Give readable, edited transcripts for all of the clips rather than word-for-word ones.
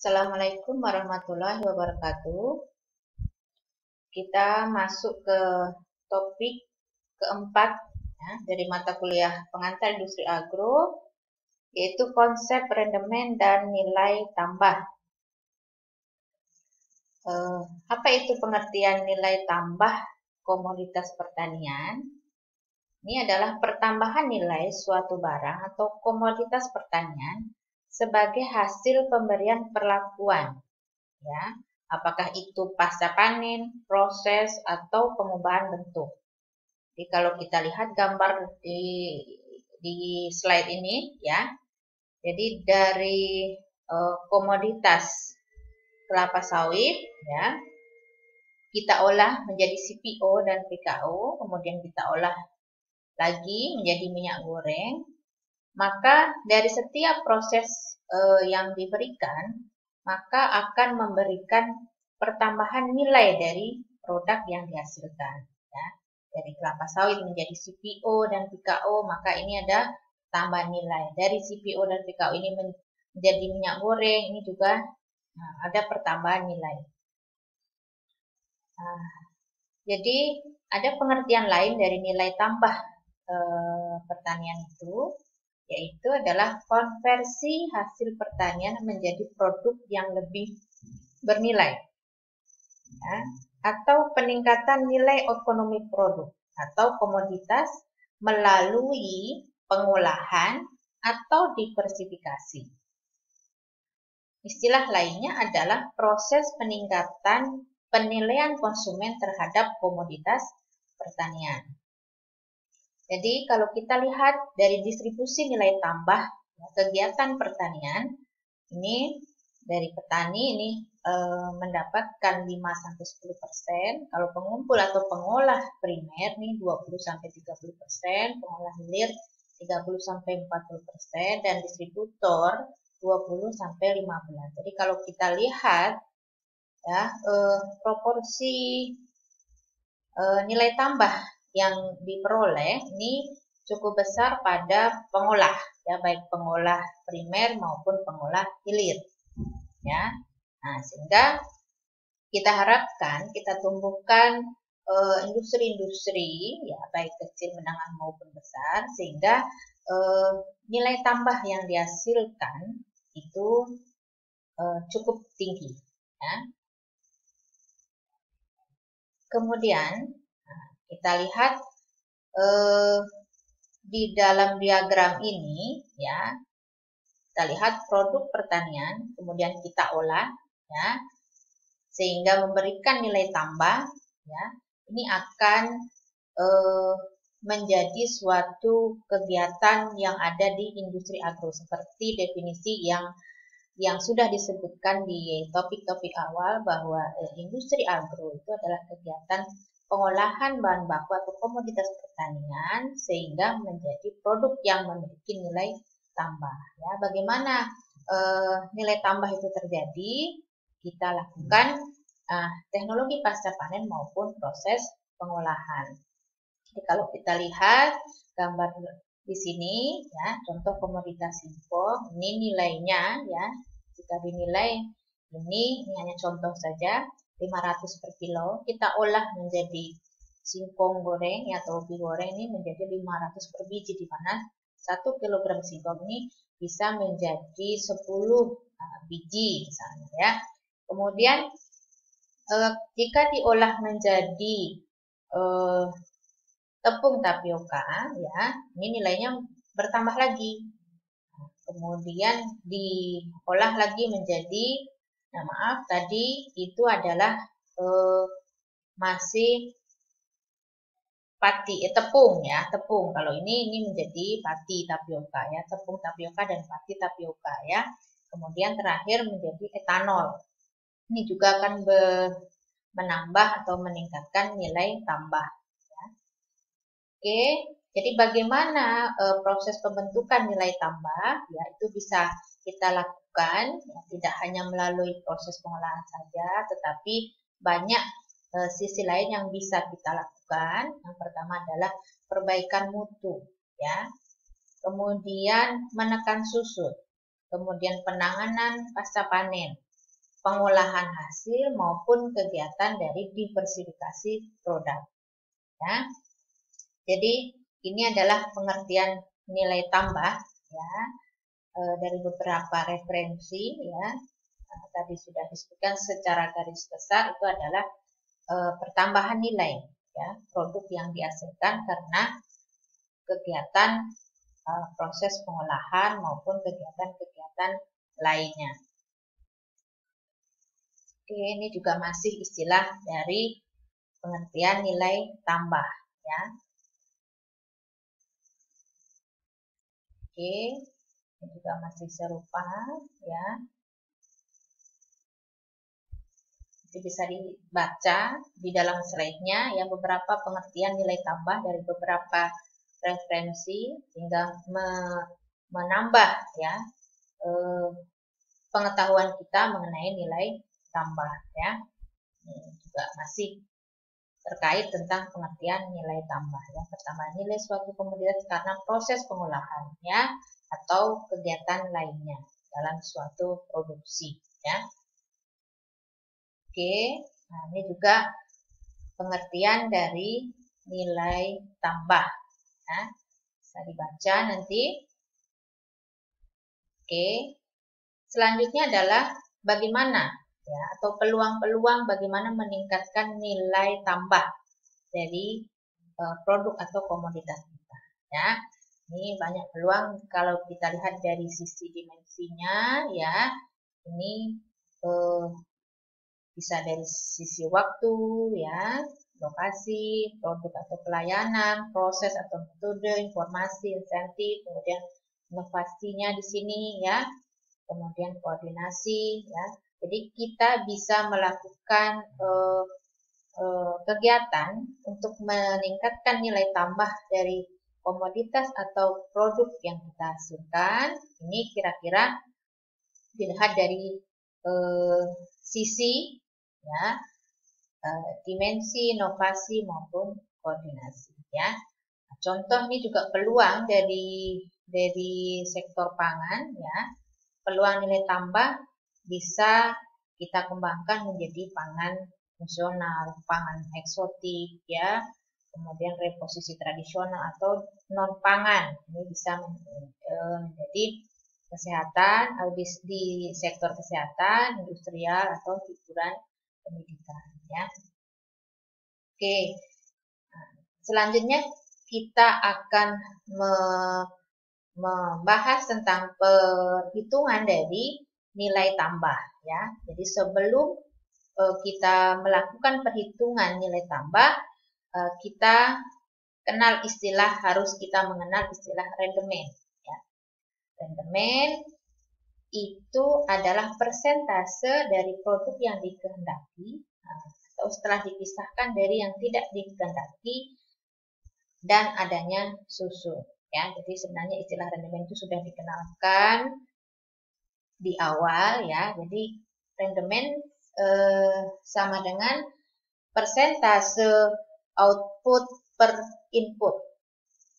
Assalamualaikum warahmatullahi wabarakatuh. Kita masuk ke topik keempat ya, dari mata kuliah pengantar industri agro, yaitu konsep rendemen dan nilai tambah. Apa itu pengertian nilai tambah komoditas pertanian? Ini adalah pertambahan nilai suatu barang atau komoditas pertanian sebagai hasil pemberian perlakuan. Ya, apakah itu pasca panen, proses, atau pengubahan bentuk. Jadi kalau kita lihat gambar di slide ini, ya, jadi dari komoditas kelapa sawit, ya, kita olah menjadi CPO dan PKO, kemudian kita olah lagi menjadi minyak goreng. Maka dari setiap proses yang diberikan, maka akan memberikan pertambahan nilai dari produk yang dihasilkan. Ya. Dari kelapa sawit menjadi CPO dan PKO, maka ini ada tambahan nilai. Dari CPO dan PKO ini menjadi minyak goreng, ini juga ada pertambahan nilai. Jadi ada pengertian lain dari nilai tambah pertanian itu, yaitu adalah konversi hasil pertanian menjadi produk yang lebih bernilai, ya, atau peningkatan nilai ekonomi produk atau komoditas melalui pengolahan atau diversifikasi. Istilah lainnya adalah proses peningkatan penilaian konsumen terhadap komoditas pertanian. Jadi kalau kita lihat dari distribusi nilai tambah kegiatan pertanian, ini dari petani ini mendapatkan 5-10%, kalau pengumpul atau pengolah primer nih 20-30%, pengolah hilir 30-40%, dan distributor 20-15%. Jadi kalau kita lihat ya proporsi nilai tambah yang diperoleh ini cukup besar pada pengolah, ya, baik pengolah primer maupun pengolah hilir, ya. Nah, sehingga kita harapkan kita tumbuhkan industri-industri, ya, baik kecil, menengah maupun besar, sehingga nilai tambah yang dihasilkan itu cukup tinggi, ya. Kemudian kita lihat di dalam diagram ini, ya, kita lihat produk pertanian, kemudian kita olah, ya, sehingga memberikan nilai tambah, ya. Ini akan menjadi suatu kegiatan yang ada di industri agro seperti definisi yang sudah disebutkan di topik-topik awal, bahwa industri agro itu adalah kegiatan pengolahan bahan baku atau komoditas pertanian sehingga menjadi produk yang memiliki nilai tambah. Ya, bagaimana nilai tambah itu terjadi? Kita lakukan teknologi pasca panen maupun proses pengolahan. Jadi kalau kita lihat gambar di sini, ya, contoh komoditas singkong, ini nilainya, ya, jika dinilai ini hanya contoh saja, 500 per kilo, kita olah menjadi singkong goreng atau ubi goreng ini menjadi 500 per biji, di mana 1 kg singkong ini bisa menjadi 10 biji misalnya, ya. Kemudian jika diolah menjadi tepung tapioka, ya, ini nilainya bertambah lagi. Kemudian diolah lagi menjadi, maaf, tadi itu adalah masih pati, tepung, ya, tepung. Kalau ini menjadi pati tapioka, ya, tepung tapioka dan pati tapioka, ya. Kemudian terakhir menjadi etanol. Ini juga akan menambah atau meningkatkan nilai tambah. Ya. Oke, jadi bagaimana proses pembentukan nilai tambah? Ya, itu bisa kita lakukan, ya, tidak hanya melalui proses pengolahan saja, tetapi banyak sisi lain yang bisa kita lakukan. Yang pertama adalah perbaikan mutu, ya. Kemudian menekan susut, kemudian penanganan pasca panen, pengolahan hasil maupun kegiatan dari diversifikasi produk. Ya. Jadi ini adalah pengertian nilai tambah ya dari beberapa referensi ya. Tadi sudah disebutkan secara garis besar itu adalah pertambahan nilai ya produk yang dihasilkan karena kegiatan proses pengolahan maupun kegiatan-kegiatan lainnya. Oke, ini juga masih istilah dari pengertian nilai tambah ya. Oke, ini juga masih serupa ya. Itu bisa dibaca di dalam slide-nya ya beberapa pengertian nilai tambah dari beberapa referensi sehingga menambah ya pengetahuan kita mengenai nilai tambah ya. Ini juga masih terkait tentang pengertian nilai tambah ya. Pertama, nilai suatu komoditas karena proses pengolahan ya atau kegiatan lainnya dalam suatu produksi ya. Oke, nah ini juga pengertian dari nilai tambah ya. Bisa dibaca nanti. Oke, selanjutnya adalah bagaimana ya atau peluang-peluang bagaimana meningkatkan nilai tambah dari produk atau komoditas kita ya. Ini banyak peluang kalau kita lihat dari sisi dimensinya ya. Ini bisa dari sisi waktu ya, lokasi, produk atau pelayanan, proses atau metode, informasi, insentif, kemudian inovasinya di sini ya, kemudian koordinasi ya. Jadi kita bisa melakukan kegiatan untuk meningkatkan nilai tambah dari komoditas atau produk yang kita hasilkan. Ini kira-kira dilihat dari sisi ya dimensi, inovasi maupun koordinasi ya. Nah, contoh ini juga peluang dari sektor pangan ya. Peluang nilai tambah bisa kita kembangkan menjadi pangan fungsional, pangan eksotik ya. Kemudian reposisi tradisional atau non pangan. Ini bisa menjadi kesehatan di sektor kesehatan, industrial atau hiburan pendidikan ya. Oke. Nah, selanjutnya kita akan membahas tentang perhitungan dari nilai tambah ya. Jadi sebelum kita melakukan perhitungan nilai tambah, kita harus kita mengenal istilah rendemen ya. Rendemen itu adalah persentase dari produk yang dikehendaki atau setelah dipisahkan dari yang tidak dikehendaki dan adanya susun ya. Jadi sebenarnya istilah rendemen itu sudah dikenalkan di awal ya. Jadi rendemen sama dengan persentase output per input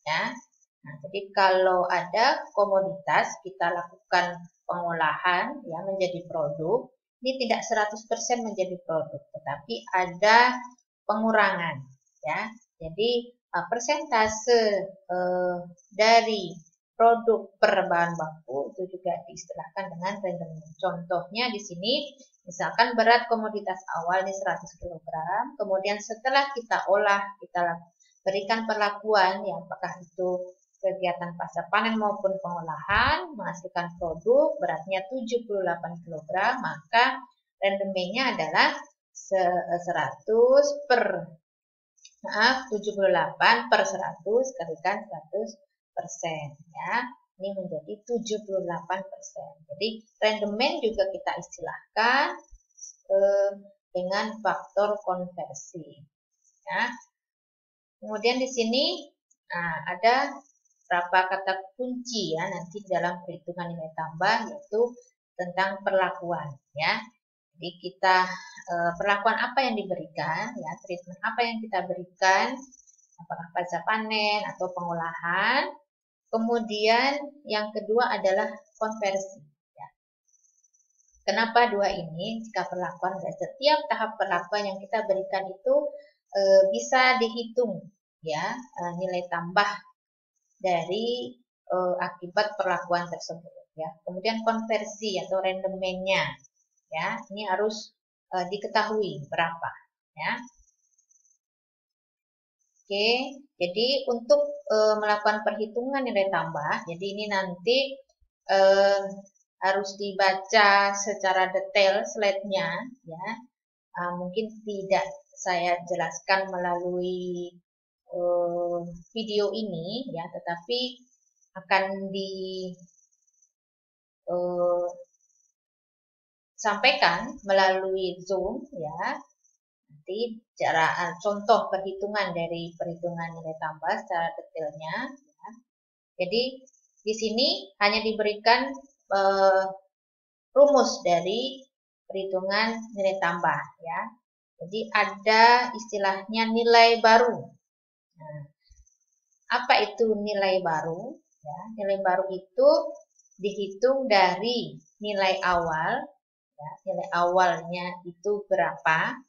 ya. Nah, jadi kalau ada komoditas kita lakukan pengolahan ya menjadi produk, ini tidak 100% menjadi produk, tetapi ada pengurangan ya. Jadi persentase dari produk per bahan baku itu juga diistilahkan dengan rendemen. Contohnya di sini misalkan berat komoditas awal ini 100 kg, kemudian setelah kita olah, kita berikan perlakuan ya apakah itu kegiatan pasca panen maupun pengolahan menghasilkan produk beratnya 78 kg, maka rendemennya adalah 78 per 100 kalikan 100% ya. Ini menjadi 78%. Jadi rendemen juga kita istilahkan dengan faktor konversi ya. Kemudian di sini ada beberapa kata kunci ya nanti dalam perhitungan nilai tambah, yaitu tentang perlakuan ya. Jadi kita perlakuan apa yang diberikan ya, treatment apa yang kita berikan, apakah pasca panen atau pengolahan. Kemudian yang kedua adalah konversi ya. Kenapa dua ini? Jika perlakuan dan setiap tahap perlakuan yang kita berikan itu bisa dihitung ya nilai tambah dari akibat perlakuan tersebut ya. Kemudian konversi atau rendemennya ya, ini harus diketahui berapa ya. Oke, jadi untuk melakukan perhitungan nilai tambah, jadi ini nanti harus dibaca secara detail slide-nya ya. Mungkin tidak saya jelaskan melalui video ini ya, tetapi akan disampaikan melalui Zoom ya. Nanti cara contoh perhitungan dari perhitungan nilai tambah secara detailnya ya. Jadi di sini hanya diberikan rumus dari perhitungan nilai tambah ya. Jadi ada istilahnya nilai baru. Nah, apa itu nilai baru? Ya, nilai baru itu dihitung dari nilai awal. Ya, nilai awalnya itu berapa?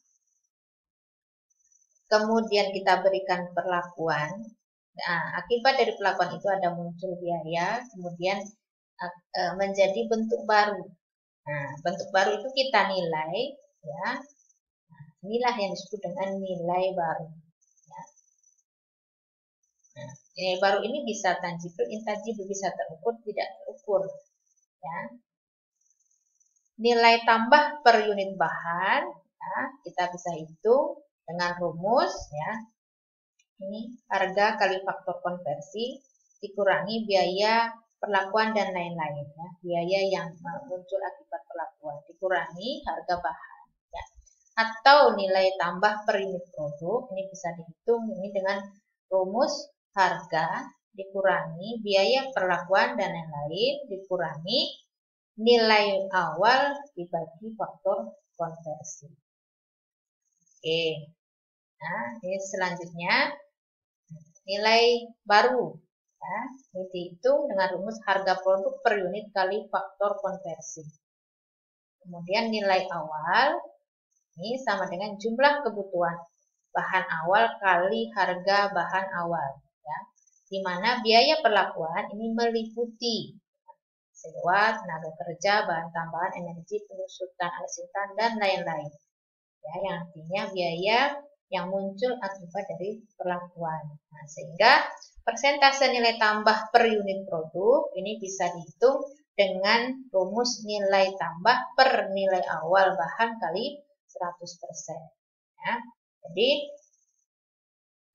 Kemudian kita berikan perlakuan. Nah, akibat dari perlakuan itu ada muncul biaya, kemudian menjadi bentuk baru. Nah, bentuk baru itu kita nilai, ya. Nah, inilah yang disebut dengan nilai baru. Ya. Nah, nilai baru ini bisa tangible, intangible, bisa terukur, tidak terukur. Ya. Nilai tambah per unit bahan, ya, kita bisa hitung dengan rumus, ya. Ini harga kali faktor konversi dikurangi biaya perlakuan dan lain-lain ya. Biaya yang muncul akibat perlakuan dikurangi harga bahan ya. Atau nilai tambah per unit produk ini bisa dihitung ini dengan rumus harga dikurangi biaya perlakuan dan lain-lain dikurangi nilai awal dibagi faktor konversi. Oke. Nah, ini selanjutnya nilai baru ya, ini dihitung dengan rumus harga produk per unit kali faktor konversi. Kemudian nilai awal ini sama dengan jumlah kebutuhan bahan awal kali harga bahan awal ya. Di mana biaya perlakuan ini meliputi sewa, tenaga kerja, bahan tambahan, energi, penyusutan, asintan dan lain-lain. Ya, yang artinya biaya yang muncul akibat dari perlakuan. Nah, sehingga persentase nilai tambah per unit produk ini bisa dihitung dengan rumus nilai tambah per nilai awal bahan kali 100%. Ya. Jadi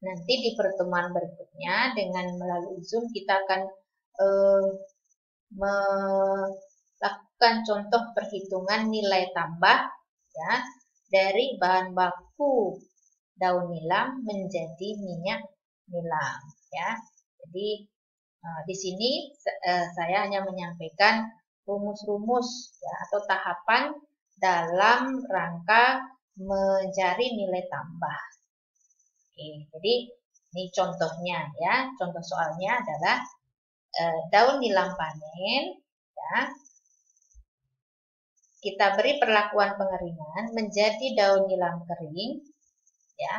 nanti di pertemuan berikutnya dengan melalui Zoom kita akan melakukan contoh perhitungan nilai tambah ya dari bahan baku daun nilam menjadi minyak nilam ya. Jadi di sini saya hanya menyampaikan rumus-rumus ya, atau tahapan dalam rangka mencari nilai tambah. Oke, jadi ini contohnya ya. Contoh soalnya adalah daun nilam panen ya. Kita beri perlakuan pengeringan menjadi daun nilam kering ya,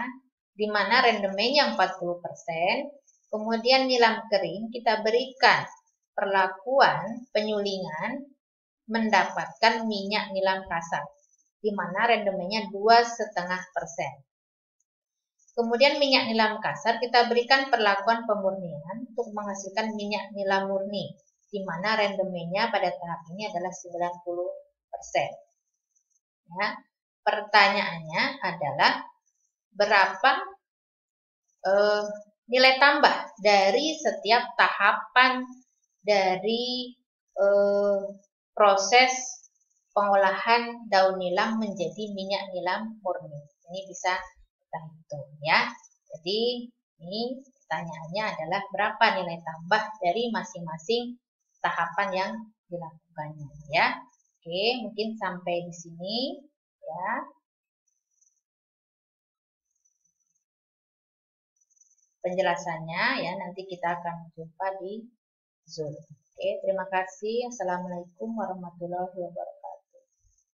di mana rendemennya 40%, kemudian nilam kering kita berikan perlakuan penyulingan mendapatkan minyak nilam kasar, di mana rendemennya 2,5%. Kemudian minyak nilam kasar kita berikan perlakuan pemurnian untuk menghasilkan minyak nilam murni, di mana rendemennya pada tahap ini adalah 90%. Ya, pertanyaannya adalah berapa nilai tambah dari setiap tahapan dari proses pengolahan daun nilam menjadi minyak nilam murni. Ini bisa kita hitung ya. Jadi ini pertanyaannya adalah berapa nilai tambah dari masing-masing tahapan yang dilakukannya ya. Oke, mungkin sampai di sini ya. Penjelasannya ya, nanti kita akan jumpa di Zoom. Oke, terima kasih. Assalamualaikum warahmatullahi wabarakatuh.